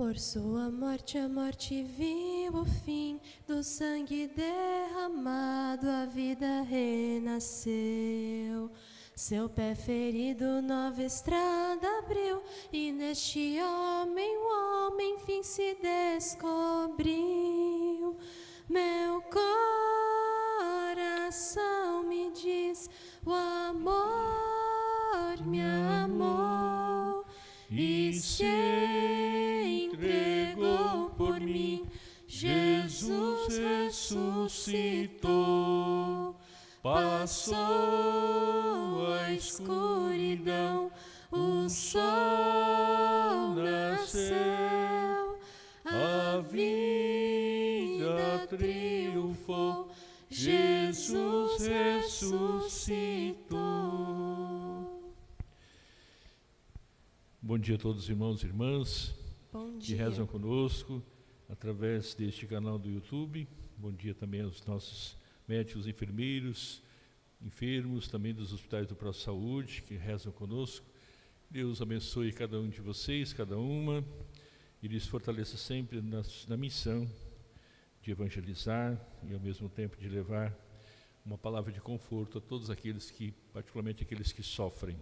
Por sua morte a morte viu o fim, do sangue derramado a vida renasceu. Seu pé ferido nova estrada abriu, e neste homem o homem enfim se descobriu. Meu coração me diz, o amor me amou e se entregou por mim. Jesus ressuscitou, passou a escuridão, o sol nasceu, a vida triunfou, Jesus ressuscitou. Bom dia a todos os irmãos e irmãs que rezam conosco através deste canal do YouTube. Bom dia também aos nossos médicos, enfermeiros, enfermos, também dos hospitais do ProSaúde que rezam conosco. Deus abençoe cada um de vocês, cada uma, e lhes fortaleça sempre na missão de evangelizar e ao mesmo tempo de levar uma palavra de conforto a todos aqueles que, particularmente aqueles que sofrem.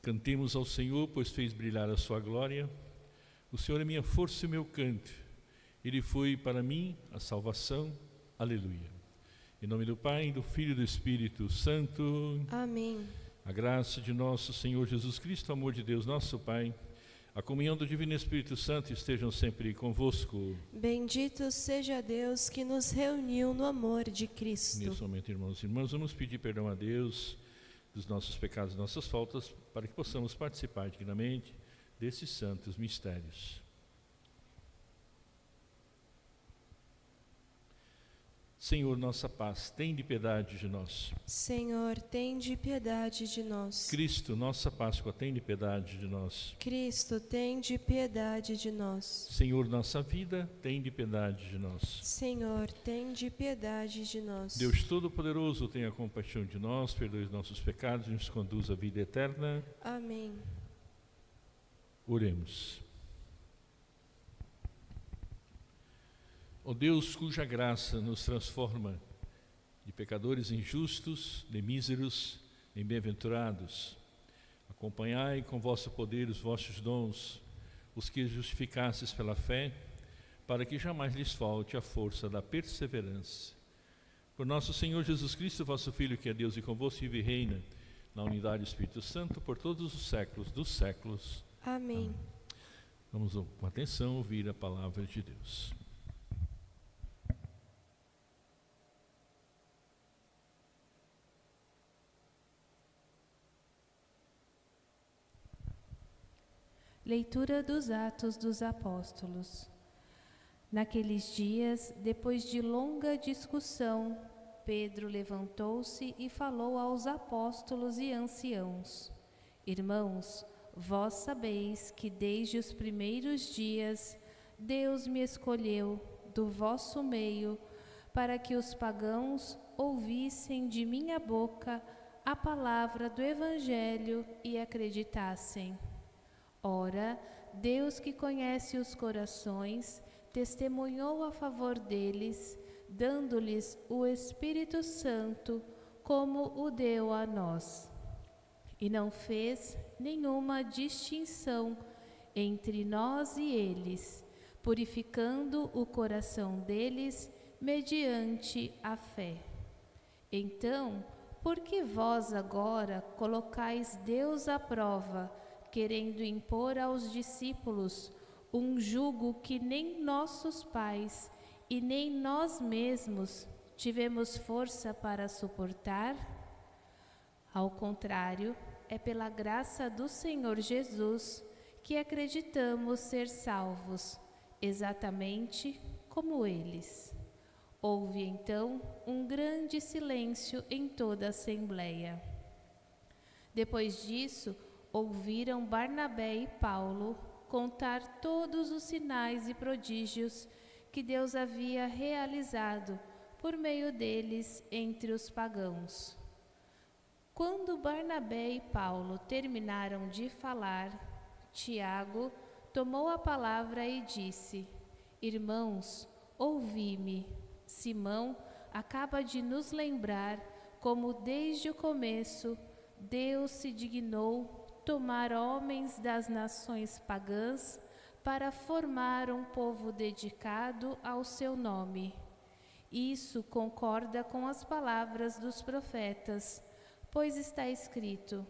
Cantemos ao Senhor, pois fez brilhar a sua glória. O Senhor é minha força e meu canto. Ele foi para mim a salvação. Aleluia. Em nome do Pai, do Filho e do Espírito Santo. Amém. A graça de nosso Senhor Jesus Cristo, o amor de Deus, nosso Pai, a comunhão do Divino Espírito Santo estejam sempre convosco. Bendito seja Deus que nos reuniu no amor de Cristo. Nesse momento, irmãos e irmãs, vamos pedir perdão a Deus dos nossos pecados e nossas faltas, para que possamos participar dignamente desses santos mistérios. Senhor, nossa paz, tende piedade de nós. Senhor, tende piedade de nós. Cristo, nossa Páscoa, tende piedade de nós. Cristo, tende piedade de nós. Senhor, nossa vida, tende piedade de nós. Senhor, tende piedade de nós. Deus Todo-Poderoso, tenha compaixão de nós, perdoe os nossos pecados e nos conduz à vida eterna. Amém. Oremos. Ó Deus, cuja graça nos transforma de pecadores em justos, de míseros em bem-aventurados, acompanhai com vosso poder os vossos dons, os que justificastes pela fé, para que jamais lhes falte a força da perseverança. Por nosso Senhor Jesus Cristo, vosso Filho, que é Deus e convosco vive e reina, na unidade do Espírito Santo, por todos os séculos dos séculos. Amém. Vamos com atenção ouvir a palavra de Deus. Leitura dos Atos dos Apóstolos. Naqueles dias, depois de longa discussão, Pedro levantou-se e falou aos apóstolos e anciãos: Irmãos, vós sabeis que desde os primeiros dias Deus me escolheu do vosso meio para que os pagãos ouvissem de minha boca a palavra do Evangelho e acreditassem. Ora, Deus que conhece os corações, testemunhou a favor deles, dando-lhes o Espírito Santo, como o deu a nós. E não fez nenhuma distinção entre nós e eles, purificando o coração deles mediante a fé. Então, por que vós agora colocais Deus à prova, querendo impor aos discípulos um jugo que nem nossos pais e nem nós mesmos tivemos força para suportar? Ao contrário, é pela graça do Senhor Jesus que acreditamos ser salvos, exatamente como eles. Houve então um grande silêncio em toda a assembleia. Depois disso, ouviram Barnabé e Paulo contar todos os sinais e prodígios que Deus havia realizado por meio deles entre os pagãos. Quando Barnabé e Paulo terminaram de falar, Tiago tomou a palavra e disse: Irmãos, ouvi-me. Simão acaba de nos lembrar como desde o começo Deus se dignou tomar homens das nações pagãs para formar um povo dedicado ao seu nome. Isso concorda com as palavras dos profetas, pois está escrito: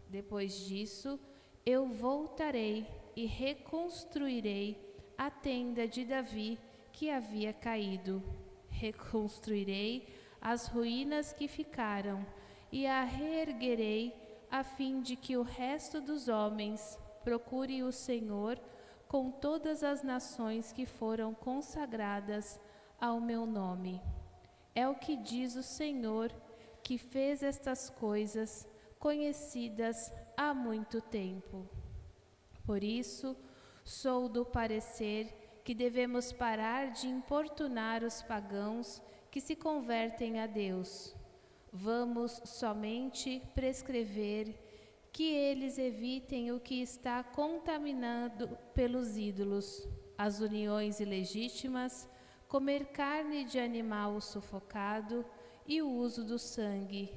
depois disso, eu voltarei e reconstruirei a tenda de Davi que havia caído. Reconstruirei as ruínas que ficaram e a reerguerei, a fim de que o resto dos homens procure o Senhor com todas as nações que foram consagradas ao meu nome. É o que diz o Senhor, que fez estas coisas conhecidas há muito tempo. Por isso, sou do parecer que devemos parar de importunar os pagãos que se convertem a Deus. Vamos somente prescrever que eles evitem o que está contaminado pelos ídolos, as uniões ilegítimas, comer carne de animal sufocado e o uso do sangue.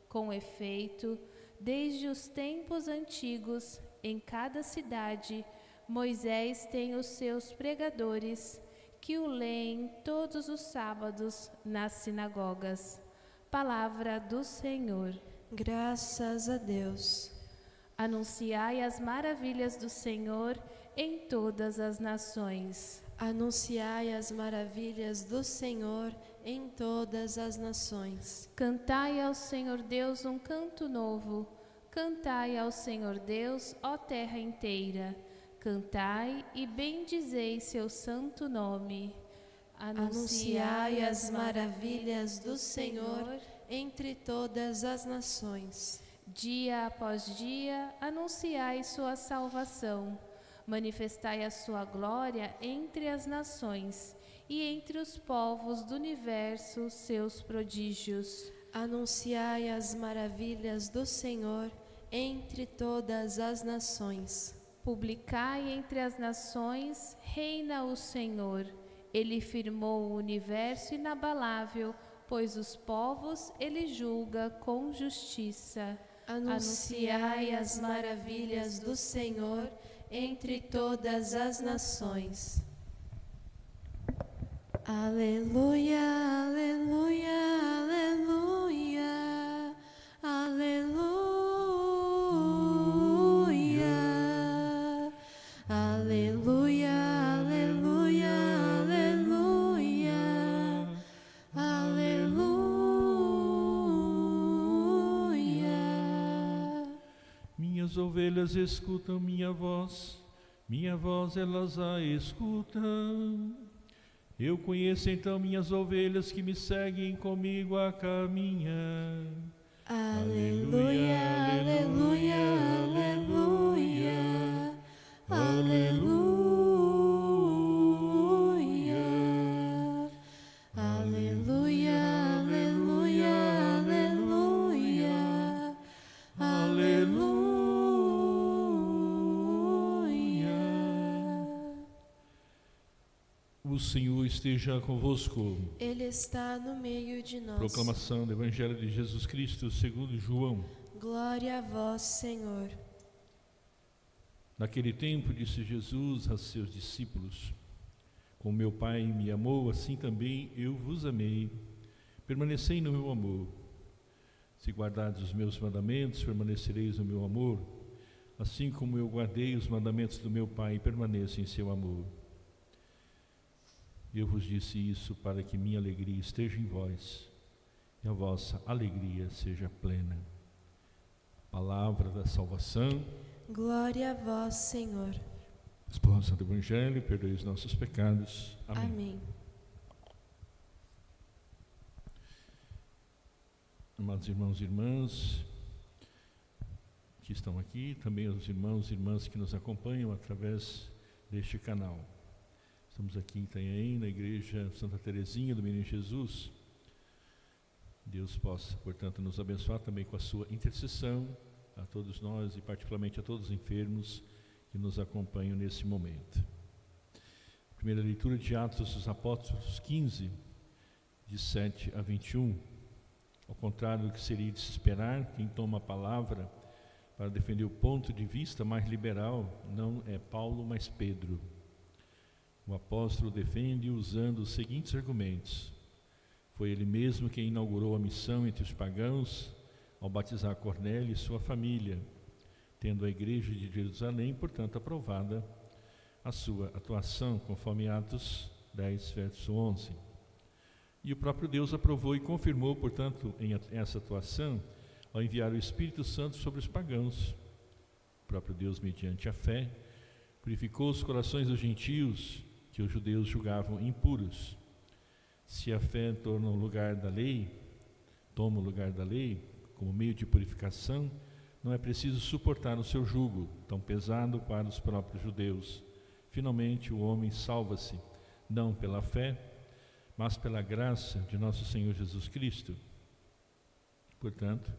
Com efeito, desde os tempos antigos, em cada cidade, Moisés tem os seus pregadores, que o leem todos os sábados nas sinagogas. Palavra do Senhor. Graças a Deus. Anunciai as maravilhas do Senhor em todas as nações. Anunciai as maravilhas do Senhor em todas as nações. Cantai ao Senhor Deus um canto novo. Cantai ao Senhor Deus, ó terra inteira. Cantai e bendizei seu santo nome. Anunciai as maravilhas do Senhor entre todas as nações. Dia após dia, anunciai sua salvação. Manifestai a sua glória entre as nações e entre os povos do universo seus prodígios. Anunciai as maravilhas do Senhor entre todas as nações. Publicai entre as nações, reina o Senhor. Ele firmou o universo inabalável, pois os povos ele julga com justiça. Anunciai as maravilhas do Senhor entre todas as nações. Aleluia, aleluia, aleluia, aleluia, aleluia, aleluia, aleluia, aleluia. Minhas ovelhas escutam minha voz elas a escutam. Eu conheço então minhas ovelhas que me seguem comigo a caminhar. Aleluia, aleluia, aleluia, aleluia, aleluia, aleluia, aleluia, aleluia. O Senhor esteja convosco. Ele está no meio de nós. Proclamação do Evangelho de Jesus Cristo segundo João. Glória a vós, Senhor. Naquele tempo disse Jesus a seus discípulos: Como meu Pai me amou, assim também eu vos amei. Permanecei no meu amor. Se guardardes os meus mandamentos, permanecereis no meu amor, assim como eu guardei os mandamentos do meu Pai e permaneço em seu amor. Eu vos disse isso para que minha alegria esteja em vós e a vossa alegria seja plena. Palavra da salvação. Glória a vós, Senhor. Exposição do Evangelho, perdoe os nossos pecados. Amém. Amém. Amados irmãos e irmãs que estão aqui, também os irmãos e irmãs que nos acompanham através deste canal. Estamos aqui em Itanhaém, na Igreja Santa Teresinha do Menino Jesus. Deus possa, portanto, nos abençoar também com a sua intercessão a todos nós e particularmente a todos os enfermos que nos acompanham nesse momento. Primeira leitura de Atos dos Apóstolos 15, de 7 a 21. Ao contrário do que seria de se esperar, quem toma a palavra para defender o ponto de vista mais liberal não é Paulo, mas Pedro. O apóstolo defende usando os seguintes argumentos. Foi ele mesmo quem inaugurou a missão entre os pagãos ao batizar Cornélio e sua família, tendo a igreja de Jerusalém, portanto, aprovada a sua atuação, conforme Atos 10, verso 11. E o próprio Deus aprovou e confirmou, portanto, essa atuação ao enviar o Espírito Santo sobre os pagãos. O próprio Deus, mediante a fé, purificou os corações dos gentios que os judeus julgavam impuros. Se a fé toma o lugar da lei, como meio de purificação, não é preciso suportar o seu jugo, tão pesado para os próprios judeus. Finalmente, o homem salva-se, não pela fé, mas pela graça de nosso Senhor Jesus Cristo. Portanto,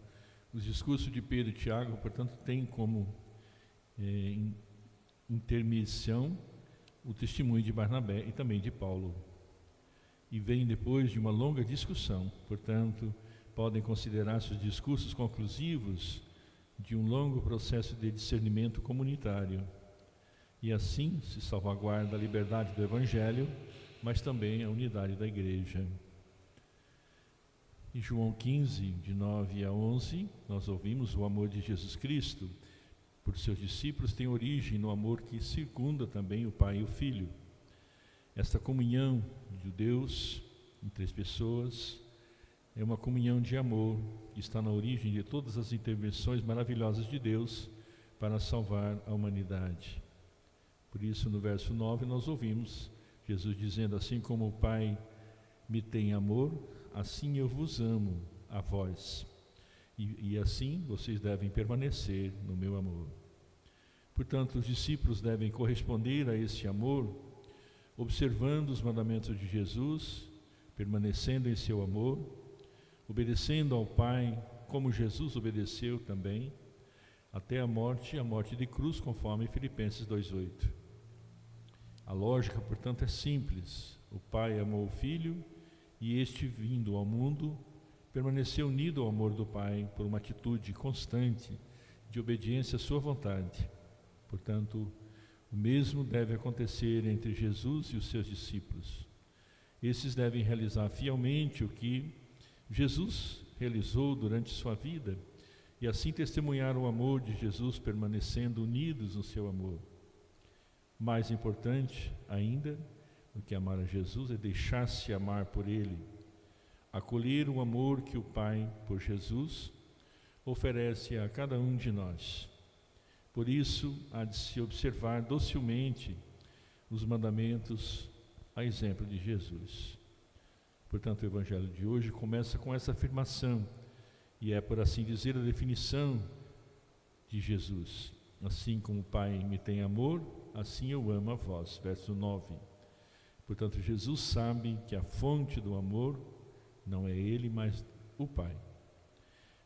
os discursos de Pedro e Tiago, portanto, têm como intermissão o testemunho de Barnabé e também de Paulo. E vem depois de uma longa discussão, portanto, podem considerar-se os discursos conclusivos de um longo processo de discernimento comunitário. E assim se salvaguarda a liberdade do Evangelho, mas também a unidade da Igreja. Em João 15, de 9 a 11, nós ouvimos o amor de Jesus Cristo por seus discípulos tem origem no amor que circunda também o Pai e o Filho. Esta comunhão de Deus entre as pessoas é uma comunhão de amor que está na origem de todas as intervenções maravilhosas de Deus para salvar a humanidade. Por isso, no verso 9, nós ouvimos Jesus dizendo: assim como o Pai me tem amor, assim eu vos amo a vós. E assim vocês devem permanecer no meu amor. Portanto, os discípulos devem corresponder a esse amor, observando os mandamentos de Jesus, permanecendo em seu amor, obedecendo ao Pai, como Jesus obedeceu também, até a morte de cruz, conforme Filipenses 2,8. A lógica, portanto, é simples. O Pai amou o Filho e este, vindo ao mundo, permaneceu unido ao amor do Pai por uma atitude constante de obediência à sua vontade. Portanto, o mesmo deve acontecer entre Jesus e os seus discípulos. Esses devem realizar fielmente o que Jesus realizou durante sua vida e assim testemunhar o amor de Jesus, permanecendo unidos no seu amor. Mais importante ainda do que amar a Jesus é deixar-se amar por Ele, acolher o amor que o Pai, por Jesus, oferece a cada um de nós. Por isso, há de se observar docilmente os mandamentos a exemplo de Jesus. Portanto, o Evangelho de hoje começa com essa afirmação, e é, por assim dizer, a definição de Jesus. Assim como o Pai me tem amor, assim eu amo a vós. Verso 9. Portanto, Jesus sabe que a fonte do amor não é Ele, mas o Pai.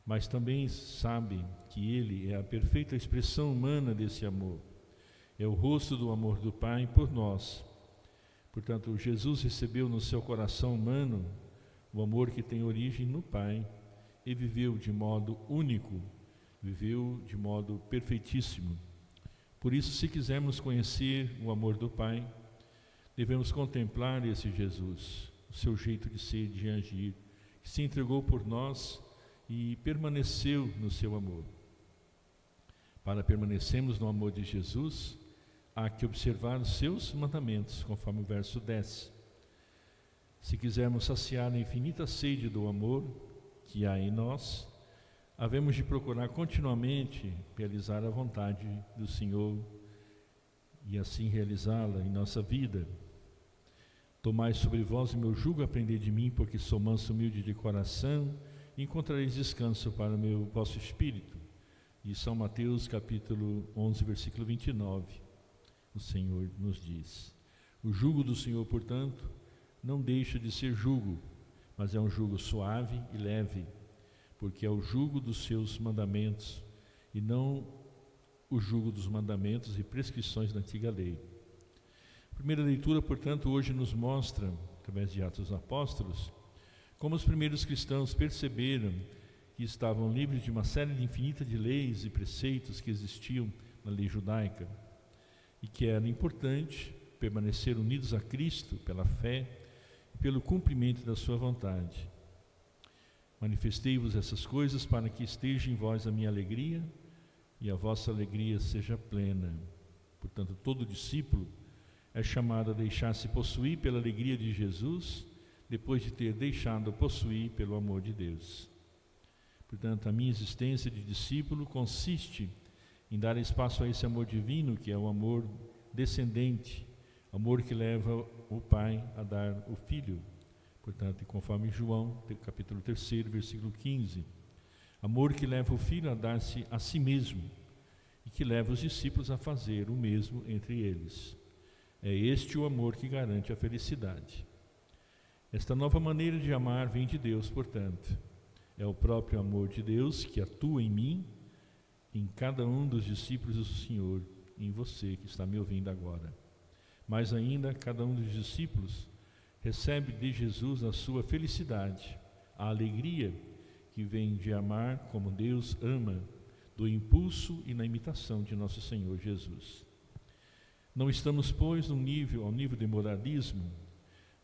Mas também sabe que Ele é a perfeita expressão humana desse amor. É o rosto do amor do Pai por nós. Portanto, Jesus recebeu no seu coração humano o amor que tem origem no Pai e viveu de modo único, viveu de modo perfeitíssimo. Por isso, se quisermos conhecer o amor do Pai, devemos contemplar esse Jesus, o seu jeito de ser e de agir, que se entregou por nós e permaneceu no seu amor. Para permanecermos no amor de Jesus, há que observar os seus mandamentos, conforme o verso 10. Se quisermos saciar a infinita sede do amor que há em nós, havemos de procurar continuamente realizar a vontade do Senhor e assim realizá-la em nossa vida. Tomai sobre vós o meu jugo, aprendei de mim, porque sou manso e humilde de coração, e encontrareis descanso para o vosso espírito. E São Mateus capítulo 11, versículo 29, o Senhor nos diz: o jugo do Senhor, portanto, não deixa de ser jugo, mas é um jugo suave e leve, porque é o jugo dos seus mandamentos, e não o jugo dos mandamentos e prescrições da antiga lei. A primeira leitura, portanto, hoje nos mostra, através de Atos dos Apóstolos, como os primeiros cristãos perceberam que estavam livres de uma série infinita de leis e preceitos que existiam na lei judaica e que era importante permanecer unidos a Cristo pela fé e pelo cumprimento da sua vontade. Manifestei-vos essas coisas para que esteja em vós a minha alegria e a vossa alegria seja plena. Portanto, todo discípulo é chamado a deixar-se possuir pela alegria de Jesus, depois de ter deixado possuir pelo amor de Deus. Portanto, a minha existência de discípulo consiste em dar espaço a esse amor divino, que é o amor descendente, amor que leva o Pai a dar o Filho. Portanto, conforme João, capítulo 3, versículo 15, amor que leva o Filho a dar-se a si mesmo e que leva os discípulos a fazer o mesmo entre eles. É este o amor que garante a felicidade. Esta nova maneira de amar vem de Deus, portanto. É o próprio amor de Deus que atua em mim, em cada um dos discípulos do Senhor, em você que está me ouvindo agora. Mais ainda, cada um dos discípulos recebe de Jesus a sua felicidade, a alegria que vem de amar como Deus ama, do impulso e na imitação de nosso Senhor Jesus. Não estamos, pois, ao nível do moralismo,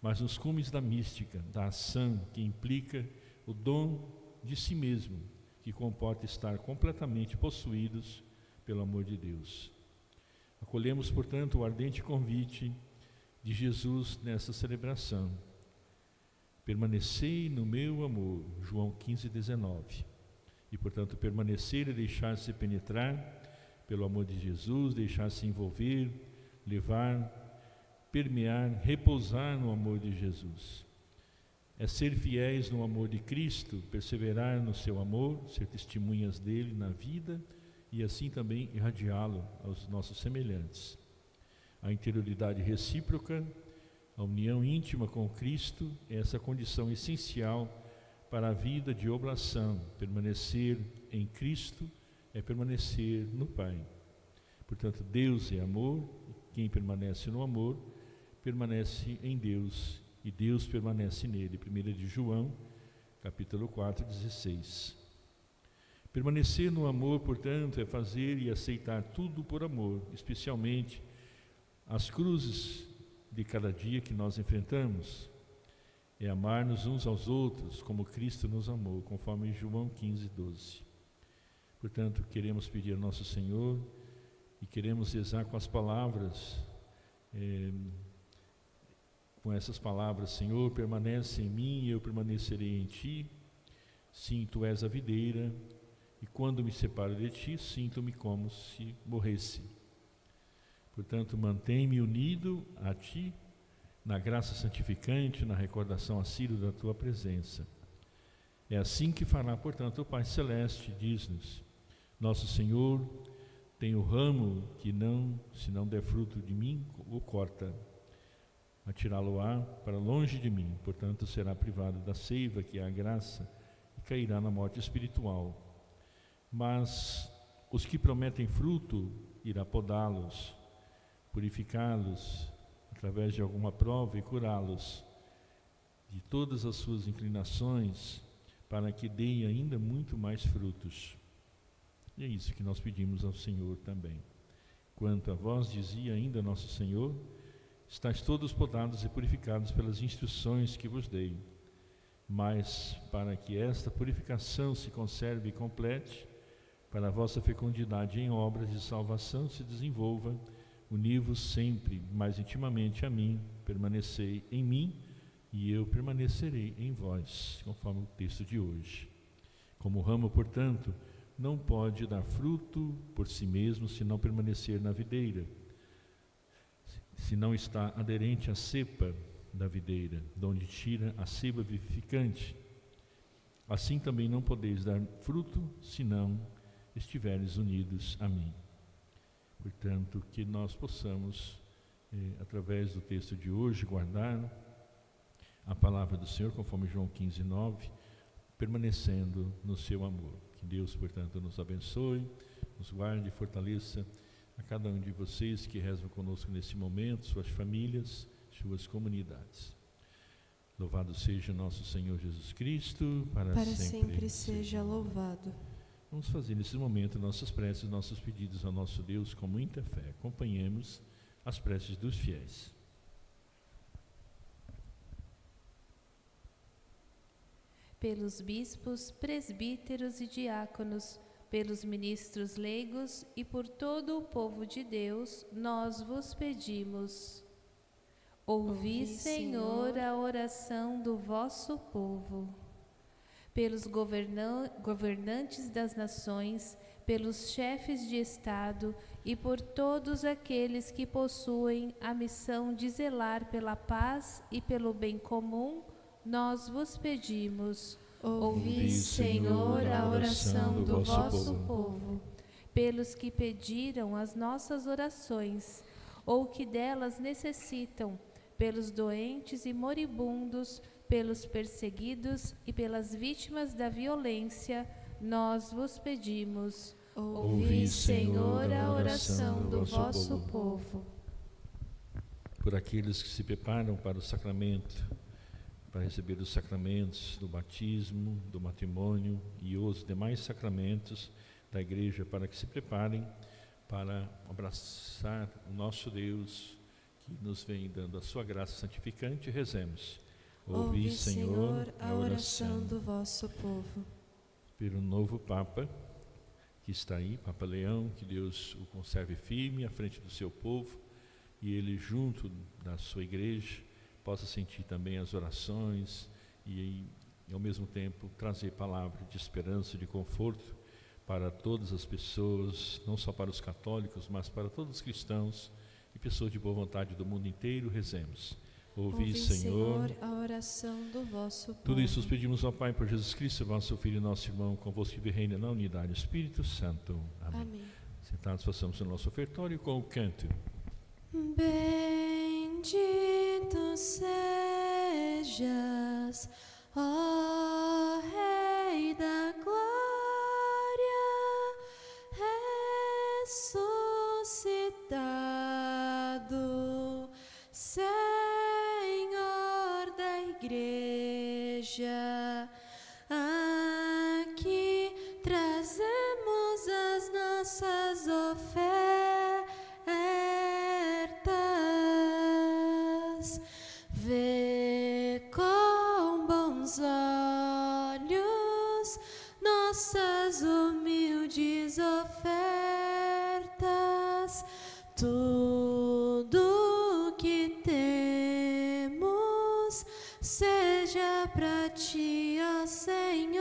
mas nos cumes da mística, da ação que implica o dom de si mesmo, que comporta estar completamente possuídos pelo amor de Deus. Acolhemos, portanto, o ardente convite de Jesus nessa celebração. Permanecei no meu amor, João 15:19. E, portanto, permanecer e deixar-se penetrar pelo amor de Jesus, deixar-se envolver, levar, permear, repousar no amor de Jesus. É ser fiéis no amor de Cristo, perseverar no seu amor, ser testemunhas dele na vida e assim também irradiá-lo aos nossos semelhantes. A interioridade recíproca, a união íntima com Cristo é essa condição essencial para a vida de oblação. Permanecer em Cristo é permanecer no Pai. Portanto, Deus é amor, quem permanece no amor permanece em Deus e Deus permanece nele. 1 de João, capítulo 4, 16. Permanecer no amor, portanto, é fazer e aceitar tudo por amor, especialmente as cruzes de cada dia que nós enfrentamos. É amar-nos uns aos outros como Cristo nos amou, conforme João 15:12. Portanto, queremos pedir ao nosso Senhor e queremos rezar com as palavras, com essas palavras: Senhor, permanece em mim e eu permanecerei em Ti. Sim, Tu és a videira, e quando me separo de Ti, sinto-me como se morresse. Portanto, mantém-me unido a Ti, na graça santificante, na recordação assídua da Tua presença. É assim que fará, portanto, o Pai Celeste, diz-nos: Nosso Senhor tem o ramo que não, se não der fruto de mim, o corta, atirá-lo-á para longe de mim, portanto será privado da seiva, que é a graça, e cairá na morte espiritual. Mas os que prometem fruto, irá podá-los, purificá-los através de alguma prova e curá-los de todas as suas inclinações, para que deem ainda muito mais frutos. E é isso que nós pedimos ao Senhor também. Quanto a vós, dizia ainda nosso Senhor, estáis todos podados e purificados pelas instruções que vos dei. Mas, para que esta purificação se conserve e complete, para a vossa fecundidade em obras de salvação se desenvolva, uni-vos sempre mais intimamente a mim, permanecei em mim, e eu permanecerei em vós, conforme o texto de hoje. Como o ramo, portanto, não pode dar fruto por si mesmo se não permanecer na videira, se não está aderente à cepa da videira, de onde tira a seiva vivificante. Assim também não podeis dar fruto se não estiveres unidos a mim. Portanto, que nós possamos, através do texto de hoje, guardar a palavra do Senhor, conforme João 15:9, permanecendo no seu amor. Que Deus, portanto, nos abençoe, nos guarde e fortaleça a cada um de vocês que rezam conosco neste momento, suas famílias, suas comunidades. Louvado seja nosso Senhor Jesus Cristo, para sempre seja louvado. Vamos fazer nesse momento nossas preces, nossos pedidos ao nosso Deus com muita fé. Acompanhemos as preces dos fiéis. Pelos bispos, presbíteros e diáconos, pelos ministros leigos e por todo o povo de Deus, nós vos pedimos. Ouvi, Senhor, a oração do vosso povo. Pelos governantes das nações, pelos chefes de Estado e por todos aqueles que possuem a missão de zelar pela paz e pelo bem comum, nós vos pedimos. Ouvi, Senhor, a oração do vosso povo. Pelos que pediram as nossas orações, ou que delas necessitam, pelos doentes e moribundos, pelos perseguidos e pelas vítimas da violência, nós vos pedimos. Ouvi, Senhor, a oração do vosso povo. Por aqueles que se preparam para o sacramento, para receber os sacramentos do batismo, do matrimônio e os demais sacramentos da Igreja, para que se preparem para abraçar o nosso Deus, que nos vem dando a sua graça santificante. Rezemos. Ouvi, Senhor, a oração do vosso povo. Pelo novo Papa, que está aí, Papa Leão, que Deus o conserve firme à frente do seu povo, e ele, junto da sua Igreja, possa sentir também as orações e ao mesmo tempo, trazer palavras de esperança, de conforto para todas as pessoas, não só para os católicos, mas para todos os cristãos e pessoas de boa vontade do mundo inteiro. Rezemos. Ouvi, Senhor, a oração do vosso povo. Tudo isso nos pedimos ao Pai por Jesus Cristo, vosso Filho e nosso irmão, convosco que reina na unidade do Espírito Santo. Amém. Amém. Sentados, façamos o nosso ofertório com o canto. Bendito sejas, ó Rei da Glória, ressuscitado, Senhor da Igreja. Aqui trazemos as nossas ofertas. Vê com bons olhos nossas humildes ofertas. Tudo que temos seja para ti, ó Senhor.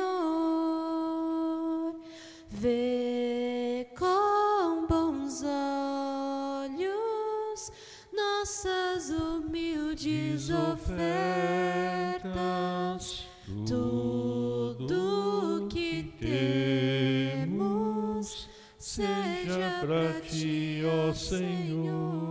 Vê com bons olhos nossas humildes ofertas. Tudo que temos seja para ti, ó Senhor.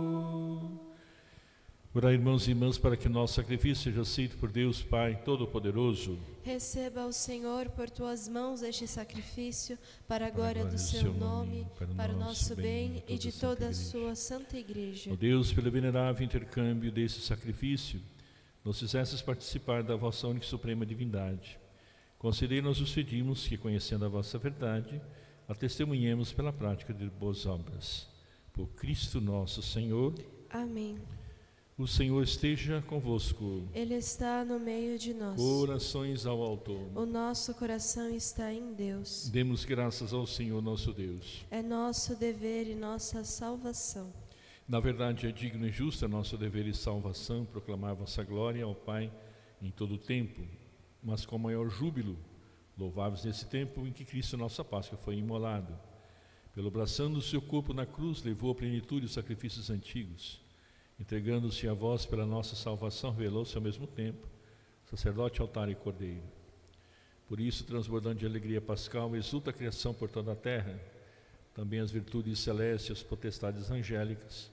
Orai, irmãos e irmãs, para que nosso sacrifício seja aceito por Deus Pai Todo-Poderoso. Receba o Senhor por tuas mãos este sacrifício, para a glória do seu nome, para o nosso bem e de toda a sua santa Igreja. Ó Deus, pelo venerável intercâmbio desse sacrifício, nos fizestes participar da vossa única e suprema divindade. Concedei-nos, os pedimos, que, conhecendo a vossa verdade, a testemunhemos pela prática de boas obras. Por Cristo nosso Senhor. Amém. O Senhor esteja convosco. Ele está no meio de nós. Corações ao altar. O nosso coração está em Deus. Demos graças ao Senhor nosso Deus. É nosso dever e nossa salvação. Na verdade, é digno e justo, é nosso dever e salvação proclamar vossa glória ao Pai em todo o tempo, mas com maior júbilo, louváveis nesse tempo em que Cristo, nossa Páscoa, foi imolado. Pelo abraçando o seu corpo na cruz, levou à plenitude os sacrifícios antigos. Entregando-se a vós pela nossa salvação, revelou-se ao mesmo tempo sacerdote, altar e cordeiro. Por isso, transbordando de alegria pascal, exulta a criação por toda a terra. Também as virtudes celestes, as potestades angélicas,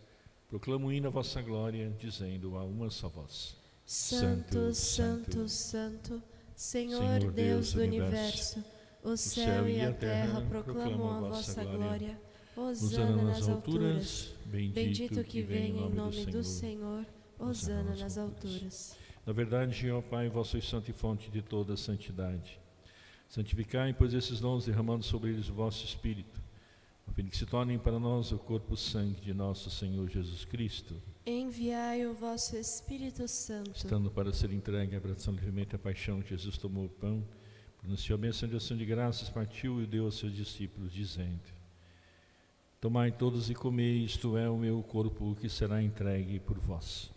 proclamam hino a vossa glória, dizendo a uma só voz: Santo, Santo, Santo, Senhor Deus do universo, o céu e a terra proclamam a vossa glória. Hosana nas alturas. Bendito que vem em nome do Senhor. Hosana nas alturas. Na verdade, ó Pai, vós sois santo e fonte de toda a santidade. Santificai, pois, esses dons, derramando sobre eles o vosso Espírito, a fim de que se tornem para nós o corpo e sangue de nosso Senhor Jesus Cristo. Enviai o vosso Espírito Santo. Estando para ser entregue à abração livremente a paixão, Jesus tomou o pão, pronunciou a bênção de ação de graças, partiu e deu aos seus discípulos, dizendo: Tomai todos e comei, isto é o meu corpo que será entregue por vós.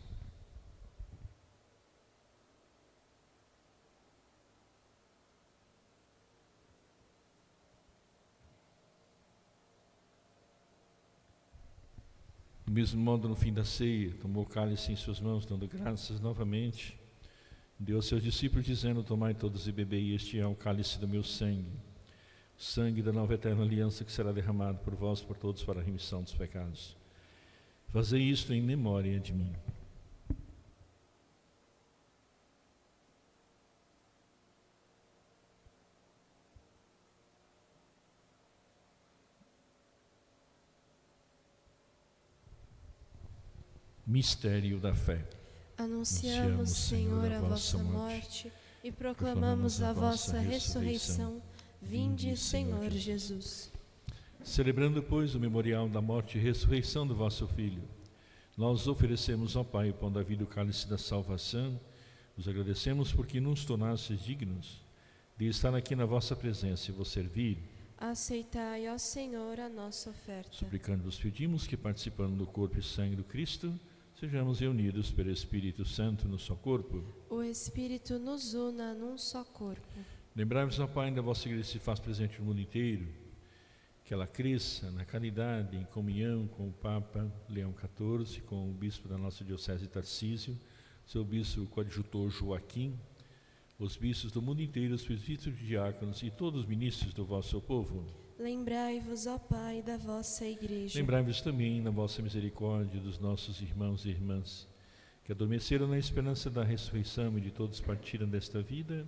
Do mesmo modo, no fim da ceia, tomou o cálice em suas mãos, dando graças novamente, deu aos seus discípulos, dizendo: Tomai todos e bebei, este é o cálice do meu sangue, o sangue da nova eterna aliança que será derramado por vós, por todos, para a remissão dos pecados. Fazei isto em memória de mim. Mistério da fé. Anunciamos, Senhor, a vossa morte e proclamamos a vossa ressurreição. Vinde, Senhor Jesus. Celebrando, pois, o memorial da morte e ressurreição do vosso Filho, nós oferecemos ao Pai o pão da vida e o cálice da salvação. Os agradecemos porque nos tornastes dignos de estar aqui na vossa presença e vos servir. Aceitai, ó Senhor, a nossa oferta. Suplicando, vos pedimos que, participando do corpo e sangue do Cristo, sejamos reunidos pelo Espírito Santo no só corpo. O Espírito nos una num só corpo. Lembrai-vos, ó Pai, da vossa Igreja se faz presente no mundo inteiro, que ela cresça na caridade, em comunhão com o Papa Leão XIV, com o Bispo da nossa Diocese Tarcísio, seu Bispo coadjutor Joaquim, os bispos do mundo inteiro, os presbíteros, diáconos e todos os ministros do vosso povo. Lembrai-vos, ó Pai, da vossa Igreja. Lembrai-vos também, na vossa misericórdia, dos nossos irmãos e irmãs, que adormeceram na esperança da ressurreição e de todos partiram desta vida,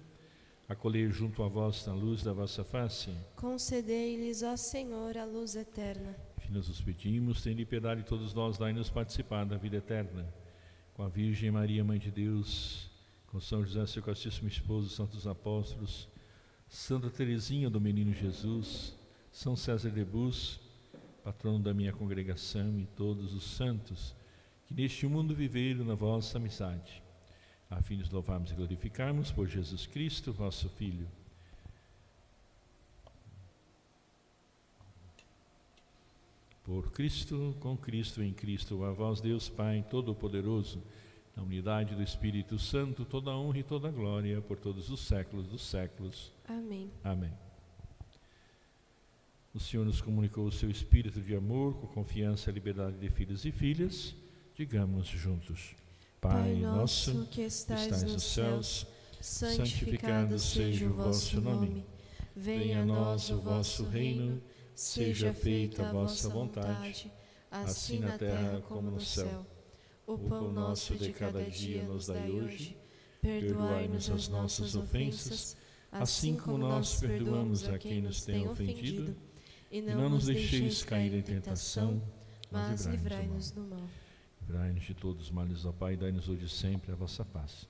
acolher junto a vós na luz da vossa face. Concedei-lhes, ó Senhor, a luz eterna. Que nós os pedimos, tende piedade de todos nós, dai-nos participar da vida eterna. Com a Virgem Maria, Mãe de Deus, com São José, seu castíssimo esposo, santos apóstolos, Santa Teresinha do Menino Jesus, São César de Bus, patrono da minha congregação, e todos os santos que neste mundo viveram na vossa amizade, a fim de nos louvarmos e glorificarmos por Jesus Cristo, vosso Filho. Por Cristo, com Cristo, em Cristo, a vós, Deus Pai Todo-Poderoso, na unidade do Espírito Santo, toda a honra e toda a glória por todos os séculos dos séculos. Amém. Amém. O Senhor nos comunicou o seu espírito de amor, com confiança e liberdade de filhos e filhas. Digamos juntos: Pai nosso que estais nos céus, santificado seja o vosso nome. Venha a nós o vosso reino, seja feita a vossa vontade, assim na terra como no céu. O pão nosso de cada dia nos dai hoje. Perdoai-nos as nossas ofensas, assim como nós perdoamos a quem nos tem ofendido. E não nos deixeis cair em tentação, mas livrai-nos do mal. Livrai-nos de todos os males, ó Pai, e dai-nos hoje sempre a vossa paz.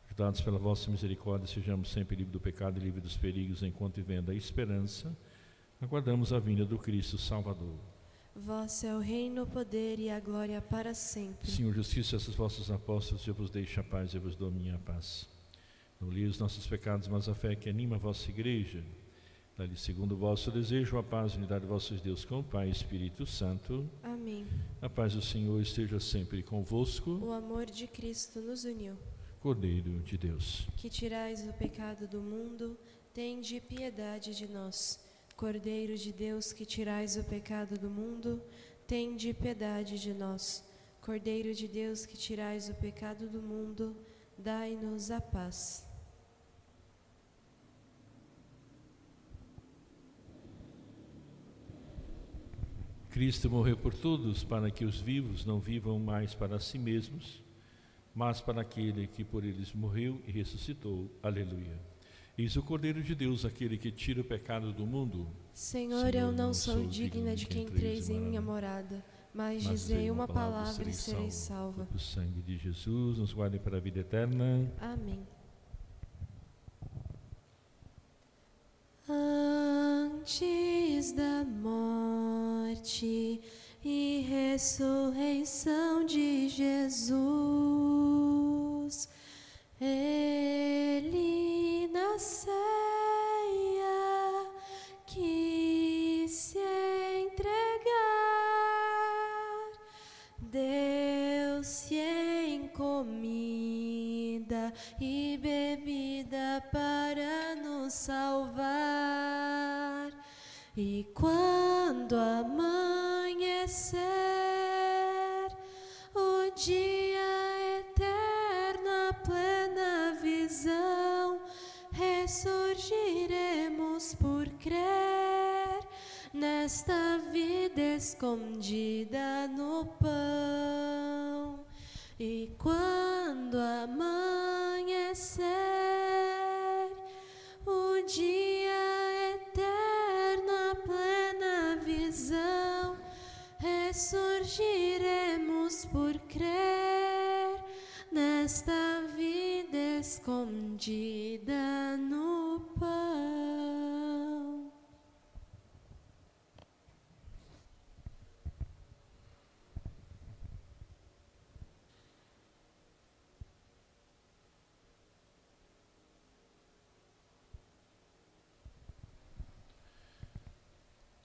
Ajudados pela vossa misericórdia, sejamos sempre livres do pecado e livres dos perigos, enquanto vivendo a esperança, aguardamos a vinda do Cristo Salvador. Vosso é o reino, o poder e a glória para sempre. Senhor, justiça, esses vossos apóstolos, eu vos deixo a paz, eu vos dou a minha paz. Não lies os nossos pecados, mas a fé que anima a vossa Igreja. Dá-lhe, segundo o vosso desejo, a paz e a unidade de vossos Deus com o Pai e Espírito Santo. Amém. A paz do Senhor esteja sempre convosco. O amor de Cristo nos uniu. Cordeiro de Deus, que tirais o pecado do mundo, tende piedade de nós. Cordeiro de Deus, que tirais o pecado do mundo, tende piedade de nós. Cordeiro de Deus, que tirais o pecado do mundo, dai-nos a paz. Cristo morreu por todos, para que os vivos não vivam mais para si mesmos, mas para aquele que por eles morreu e ressuscitou. Aleluia. Eis o Cordeiro de Deus, aquele que tira o pecado do mundo. Senhor, eu não sou digna de que entreis em minha morada, mas dizei uma palavra e serei salva. O sangue de Jesus nos guarde para a vida eterna. Amém. Antes da morte e ressurreição de Jesus, Ele na ceia quis se entregar, deu-se em comida e bebida para nos salvar. E quando amanhecer o dia eterno, a plena visão, ressurgiremos por crer nesta vida escondida no pão. E quando amanhecer o dia eterno, a plena visão, ressurgiremos por crer nesta vida escondida no pão.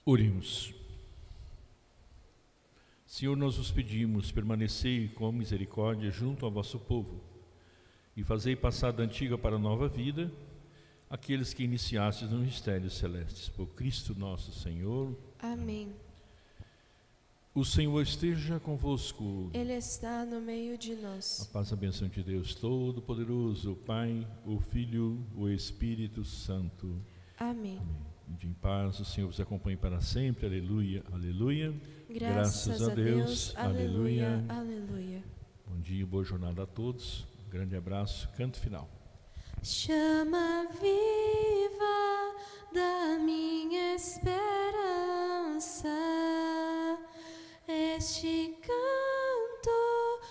Oremos. Senhor, nós vos pedimos, permanecei com misericórdia junto ao vosso povo e fazei passar da antiga para a nova vida aqueles que iniciastes nos mistérios celestes. Por Cristo nosso Senhor. Amém. O Senhor esteja convosco. Ele está no meio de nós. A paz e a bênção de Deus Todo-Poderoso, o Pai, o Filho, o Espírito Santo. Amém. Amém. Em paz, o Senhor vos acompanhe para sempre. Aleluia, aleluia. Graças a Deus. Aleluia, aleluia. Bom dia, boa jornada a todos. Um grande abraço. Canto final. Chama viva da minha esperança, este canto